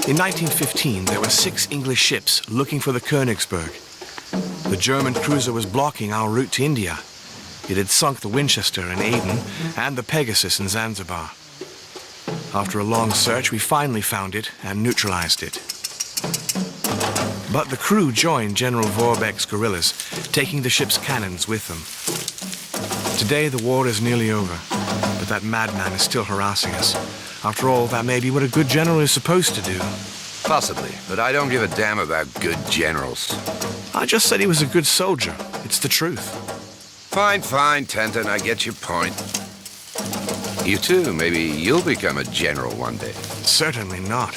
In 1915, there were 6 English ships looking for the Königsberg. The German cruiser was blocking our route to India. It had sunk the Winchester in Aden and the Pegasus in Zanzibar. After a long search, we finally found it and neutralized it. But the crew joined General Vorbeck's guerrillas, taking the ship's cannons with them. Today, the war is nearly over, but that madman is still harassing us. After all, that may be what a good general is supposed to do. Possibly, but I don't give a damn about good generals. I just said he was a good soldier. It's the truth. Fine, Tenton, I get your point. You too, maybe you'll become a general one day. Certainly not.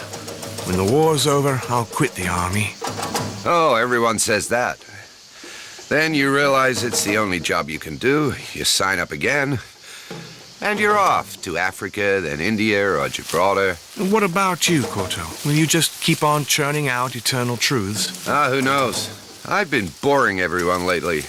When the war's over, I'll quit the army. Oh, everyone says that. Then you realize it's the only job you can do. You sign up again, and you're off to Africa, then India or Gibraltar. And what about you, Corto? Will you just keep on churning out eternal truths? Who knows? I've been boring everyone lately.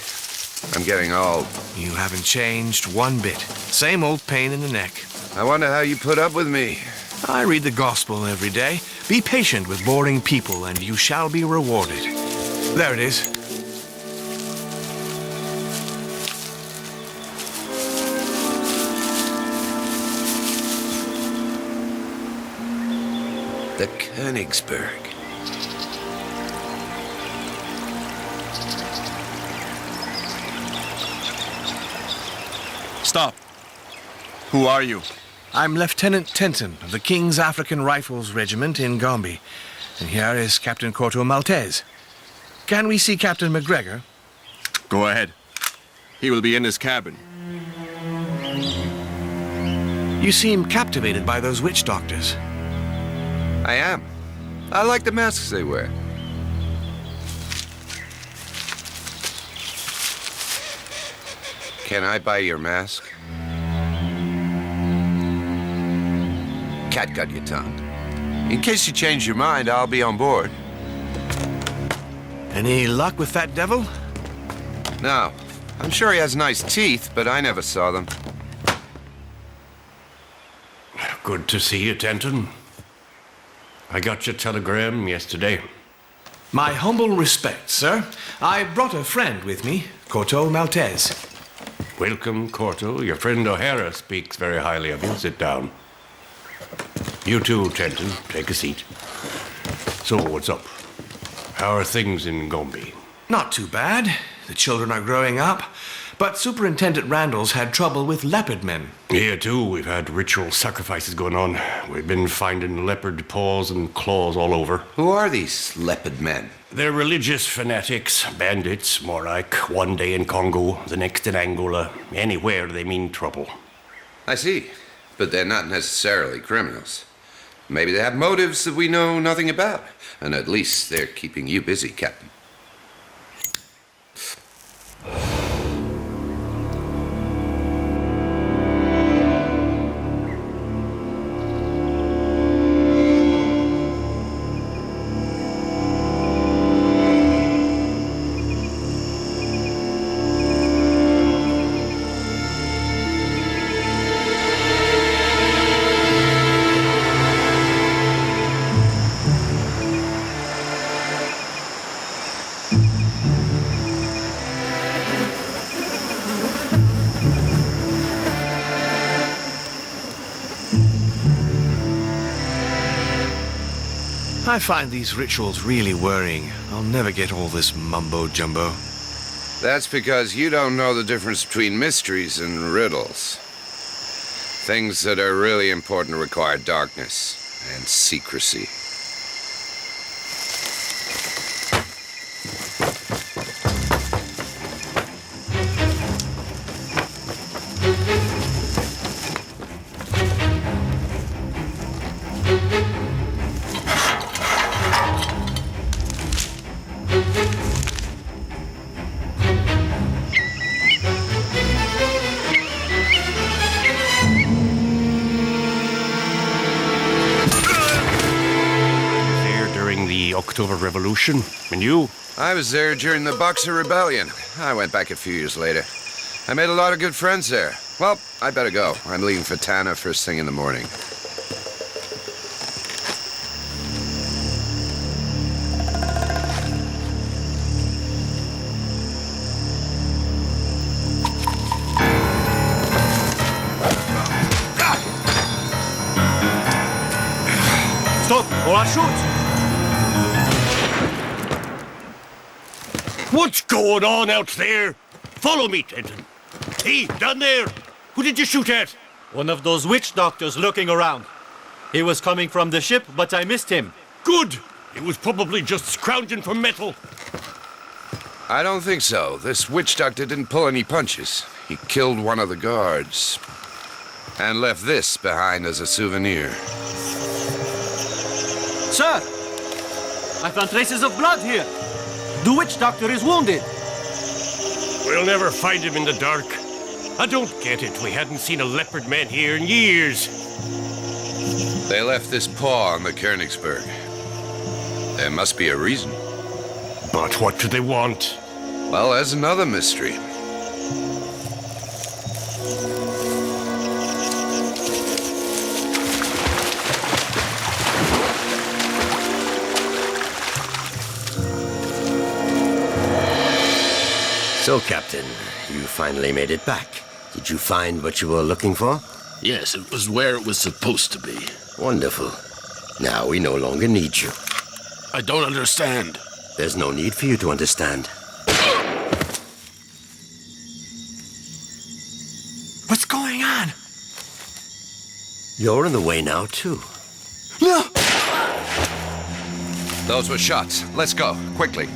I'm getting old. You haven't changed one bit. Same old pain in the neck. I wonder how you put up with me. I read the gospel every day. Be patient with boring people, and you shall be rewarded. There it is. The Königsberg. Stop. Who are you? I'm Lieutenant Tenton of the King's African Rifles Regiment in Gombe. And here is Captain Corto Maltese. Can we see Captain McGregor? Go ahead. He will be in his cabin. You seem captivated by those witch doctors. I am. I like the masks they wear. Can I buy your mask? Cat got your tongue. In case you change your mind, I'll be on board. Any luck with that devil? No. I'm sure he has nice teeth, but I never saw them. Good to see you, Tenton. I got your telegram yesterday. My humble respects, sir. I brought a friend with me, Corto Maltese. Welcome, Corto. Your friend O'Hara speaks very highly of you. Sit down. You too, Tenton. Take a seat. So, what's up? How are things in Gombe? Not too bad. The children are growing up. But Superintendent Randall's had trouble with leopard men. Here, too, we've had ritual sacrifices going on. We've been finding leopard paws and claws all over. Who are these leopard men? They're religious fanatics, bandits, more like. One day in Congo, the next in Angola. Anywhere they mean trouble. I see. But they're not necessarily criminals. Maybe they have motives that we know nothing about. And at least they're keeping you busy, Captain. I find these rituals really worrying. I'll never get all this mumbo-jumbo. That's because you don't know the difference between mysteries and riddles. Things that are really important require darkness and secrecy. October Revolution. And you? I was there during the Boxer Rebellion. I went back a few years later. I made a lot of good friends there. Well, I better go. I'm leaving for Tana first thing in the morning. Stop, or I'll shoot! What's going on out there? Follow me, Denton. Hey, down there! Who did you shoot at? One of those witch doctors looking around. He was coming from the ship, but I missed him. Good! He was probably just scrounging for metal. I don't think so. This witch doctor didn't pull any punches. He killed one of the guards. And left this behind as a souvenir. Sir! I found traces of blood here. The witch doctor is wounded. We'll never find him in the dark. I don't get it. We hadn't seen a leopard man here in years. They left this paw on the Königsberg. There must be a reason. But what do they want? Well, there's another mystery. So, Captain, you finally made it back. Did you find what you were looking for? Yes, it was where it was supposed to be. Wonderful. Now we no longer need you. I don't understand. There's no need for you to understand. What's going on? You're in the way now, too. No! Those were shots. Let's go, quickly.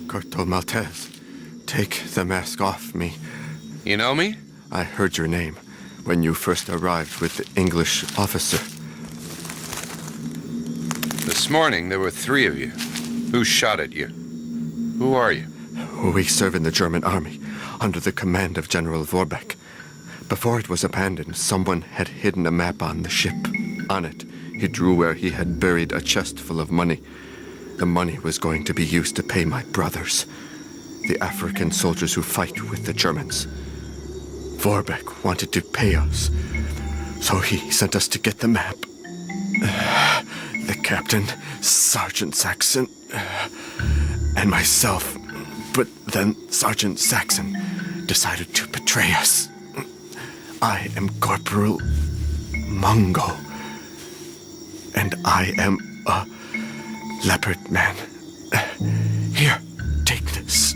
Corto Maltese, take the mask off me. You know me? I heard your name when you first arrived with the English officer. This morning, there were 3 of you. Who shot at you? Who are you? We serve in the German army, under the command of General Vorbeck. Before it was abandoned, someone had hidden a map on the ship. On it, he drew where he had buried a chest full of money. The money was going to be used to pay my brothers, the African soldiers who fight with the Germans. Vorbeck wanted to pay us, so he sent us to get the map. The captain, Sergeant Saxon, and myself. But then Sergeant Saxon decided to betray us. I am Corporal Mungo, and I am a Leopard man. Here, take this.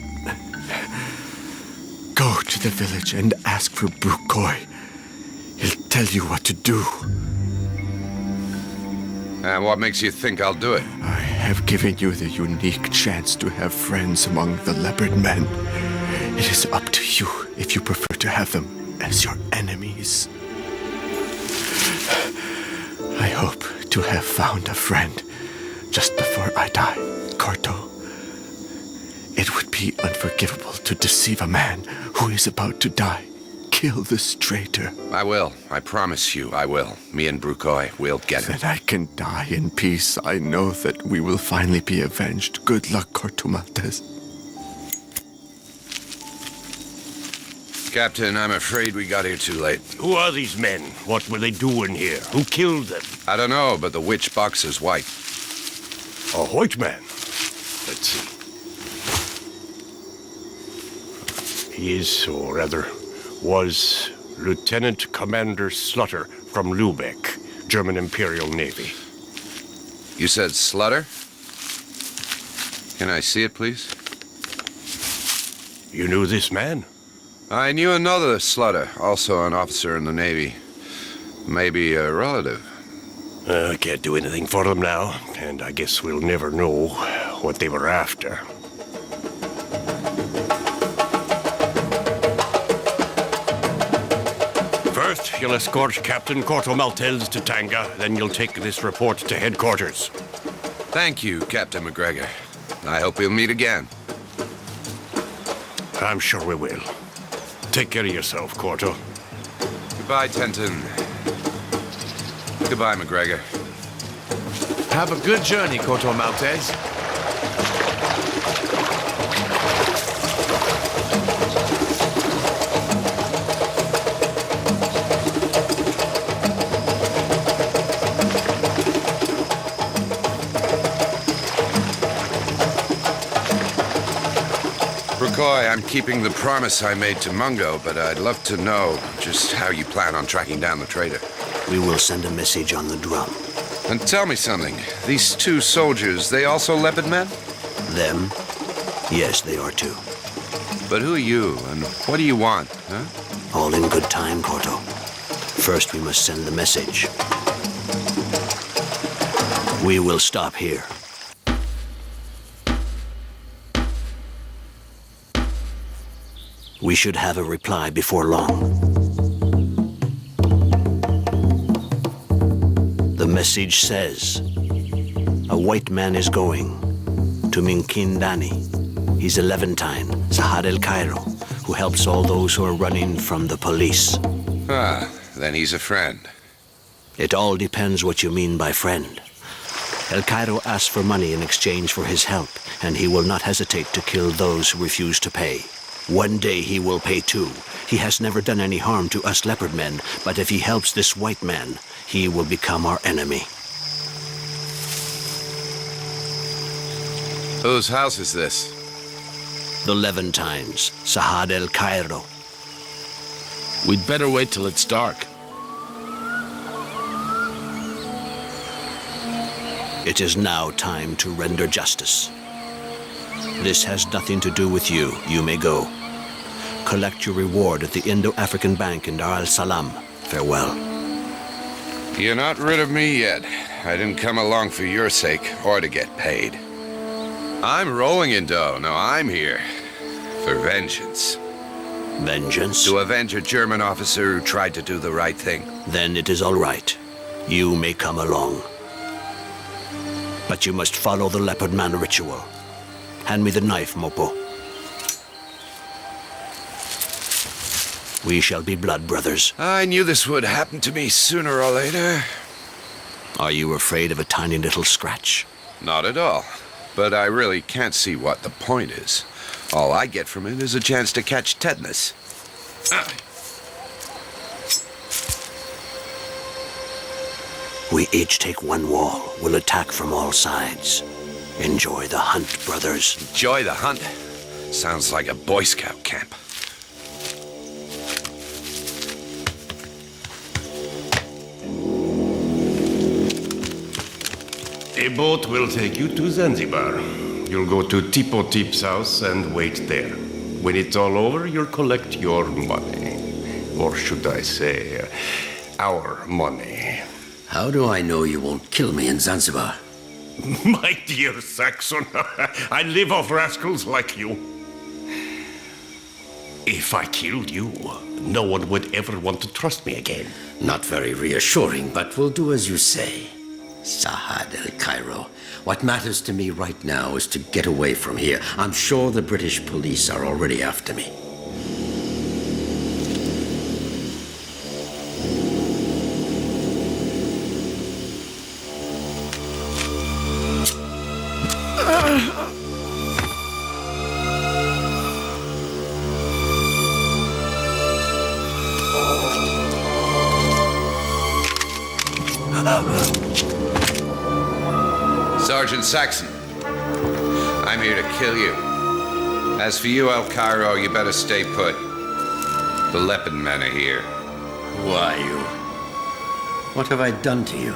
Go to the village and ask for Brucoy. He'll tell you what to do. And what makes you think I'll do it? I have given you the unique chance to have friends among the Leopard men. It is up to you if you prefer to have them as your enemies. I hope to have found a friend just before I die, Corto. It would be unforgivable to deceive a man who is about to die. Kill this traitor. I will. I promise you, I will. Me and Brucoy, we'll get it. Then I can die in peace. I know that we will finally be avenged. Good luck, Corto Maltese. Captain, I'm afraid we got here too late. Who are these men? What were they doing here? Who killed them? I don't know, but the witch boxer's white. A white man. Let's see. He is, or rather, was Lieutenant Commander Slutter from Lübeck, German Imperial Navy. You said Slutter? Can I see it, please? You knew this man? I knew another Slutter, also an officer in the Navy. Maybe a relative. I can't do anything for them now, and I guess we'll never know what they were after. First, you'll escort Captain Corto Maltese to Tanga, then you'll take this report to headquarters. Thank you, Captain McGregor. I hope we'll meet again. I'm sure we will. Take care of yourself, Corto. Goodbye, Tenton. Goodbye, McGregor. Have a good journey, Corto Maltese. McCoy, I'm keeping the promise I made to Mungo, but I'd love to know just how you plan on tracking down the traitor. We will send a message on the drum. And tell me something. These two soldiers, they also Leopard men? Them? Yes, they are too. But who are you, and what do you want, huh? All in good time, Corto. First, we must send the message. We will stop here. We should have a reply before long. The message says, a white man is going to Minkindani. He's a Levantine, Sahad El Cairo, who helps all those who are running from the police. Ah, then he's a friend. It all depends what you mean by friend. El Cairo asks for money in exchange for his help, and he will not hesitate to kill those who refuse to pay. One day he will pay too. He has never done any harm to us Leopard men, but if he helps this white man, he will become our enemy. Whose house is this? The Levantines, Sahad El Cairo. We'd better wait till it's dark. It is now time to render justice. This has nothing to do with you. You may go. Collect your reward at the Indo-African Bank in Dar al-Salam. Farewell. You're not rid of me yet. I didn't come along for your sake, or to get paid. I'm rolling in dough. No, I'm here for vengeance. Vengeance? To avenge a German officer who tried to do the right thing. Then it is all right. You may come along. But you must follow the Leopard Man ritual. Hand me the knife, Mopo. We shall be blood brothers. I knew this would happen to me sooner or later. Are you afraid of a tiny little scratch? Not at all. But I really can't see what the point is. All I get from it is a chance to catch tetanus. We each take one wall. We'll attack from all sides. Enjoy the hunt, brothers. Enjoy the hunt? Sounds like a Boy Scout camp. A boat will take you to Zanzibar. You'll go to Tipo Tip's house and wait there. When it's all over, you'll collect your money. Or should I say, our money. How do I know you won't kill me in Zanzibar? My dear Saxon, I live off rascals like you. If I killed you, no one would ever want to trust me again. Not very reassuring, but we'll do as you say. Sahad El Cairo. What matters to me right now is to get away from here. I'm sure the British police are already after me. Sergeant Saxon, I'm here to kill you. As for you, El Cairo, you better stay put. The Leopard men are here. Who are you? What have I done to you?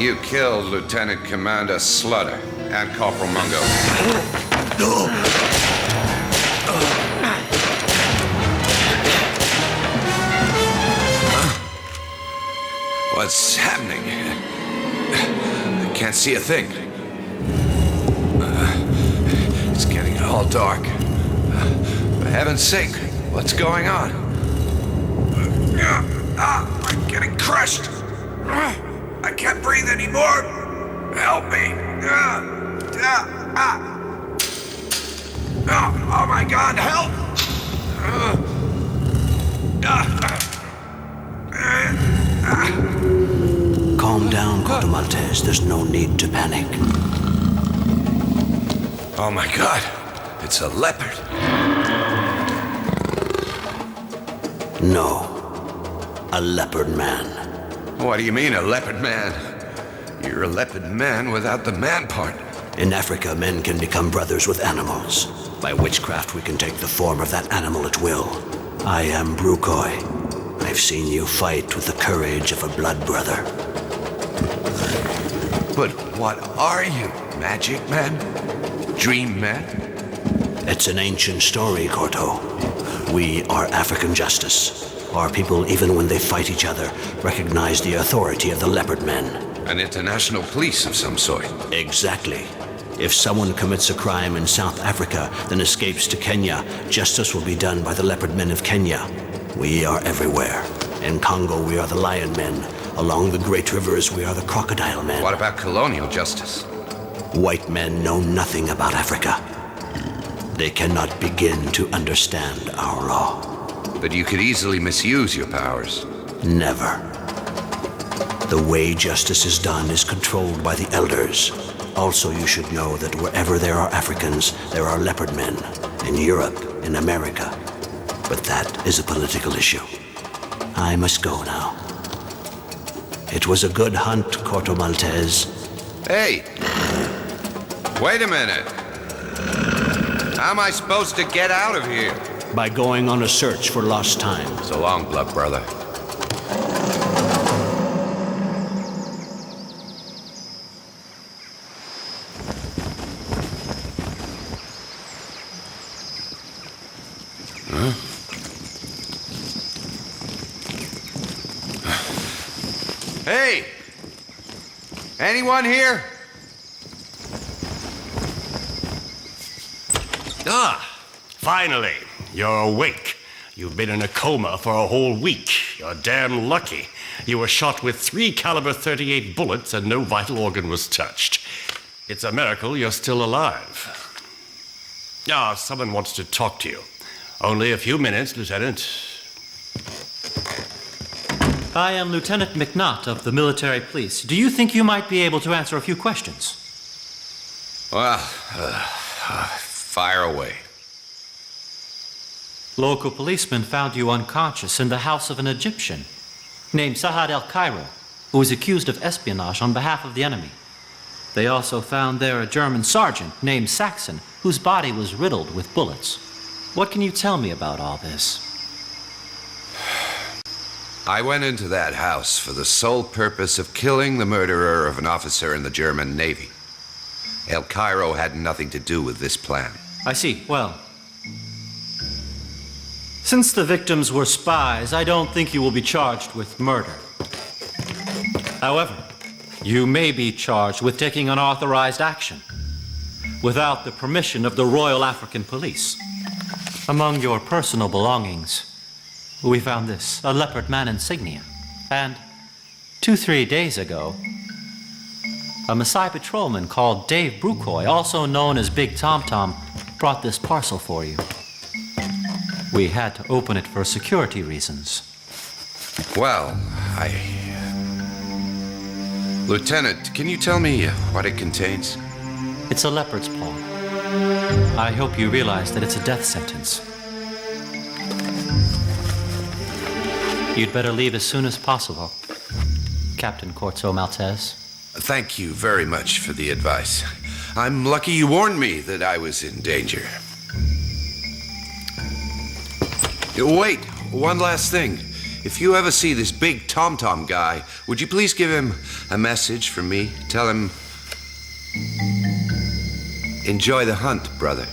You killed Lieutenant Commander Slutter and Corporal Mungo. What's happening? I can't see a thing. It's getting all dark. For heaven's sake, what's going on? I'm getting crushed. I can't breathe anymore. Help me! Oh my God, help! Calm down, Corto Maltese. There's no need to panic. Oh my God, it's a leopard. No. A leopard man. What do you mean, a leopard man? You're a leopard man without the man part. In Africa, men can become brothers with animals. By witchcraft, we can take the form of that animal at will. I am Brucoy. I've seen you fight with the courage of a blood brother. But what are you? Magic man? Dream man? It's an ancient story, Corto. We are African justice. Our people, even when they fight each other, recognize the authority of the leopard men. An international police of some sort. Exactly. If someone commits a crime in South Africa, then escapes to Kenya, justice will be done by the leopard men of Kenya. We are everywhere. In Congo, we are the lion men. Along the great rivers, we are the crocodile men. What about colonial justice? White men know nothing about Africa. They cannot begin to understand our law. But you could easily misuse your powers. Never. The way justice is done is controlled by the elders. Also, you should know that wherever there are Africans, there are leopard men. In Europe, in America. But that is a political issue. I must go now. It was a good hunt, Corto Maltese. Hey! Wait a minute. How am I supposed to get out of here? By going on a search for lost time. So long, blood brother. Hey! Anyone here? Ah, finally, you're awake. You've been in a coma for a whole week. You're damn lucky. You were shot with 3 caliber .38 bullets and no vital organ was touched. It's a miracle you're still alive. Ah, someone wants to talk to you. Only a few minutes, Lieutenant. I am Lieutenant McNutt of the military police. Do you think you might be able to answer a few questions? Well, fire away. Local policemen found you unconscious in the house of an Egyptian named Sahad el-Cairo, who was accused of espionage on behalf of the enemy. They also found there a German sergeant named Saxon, whose body was riddled with bullets. What can you tell me about all this? I went into that house for the sole purpose of killing the murderer of an officer in the German Navy. El Cairo had nothing to do with this plan. I see. Well, since the victims were spies, I don't think you will be charged with murder. However, you may be charged with taking unauthorized action without the permission of the Royal African Police. Among your personal belongings, we found this, a leopard man insignia. And 2-3 days ago, a Maasai patrolman called Dave Brucoy, also known as Big Tom Tom, brought this parcel for you. We had to open it for security reasons. Well, Lieutenant, can you tell me what it contains? It's a leopard's paw. I hope you realize that it's a death sentence. You'd better leave as soon as possible, Captain Corto Maltese. Thank you very much for the advice. I'm lucky you warned me that I was in danger. Wait, one last thing. If you ever see this Big Tom Tom guy, would you please give him a message from me? Tell him, enjoy the hunt, brother.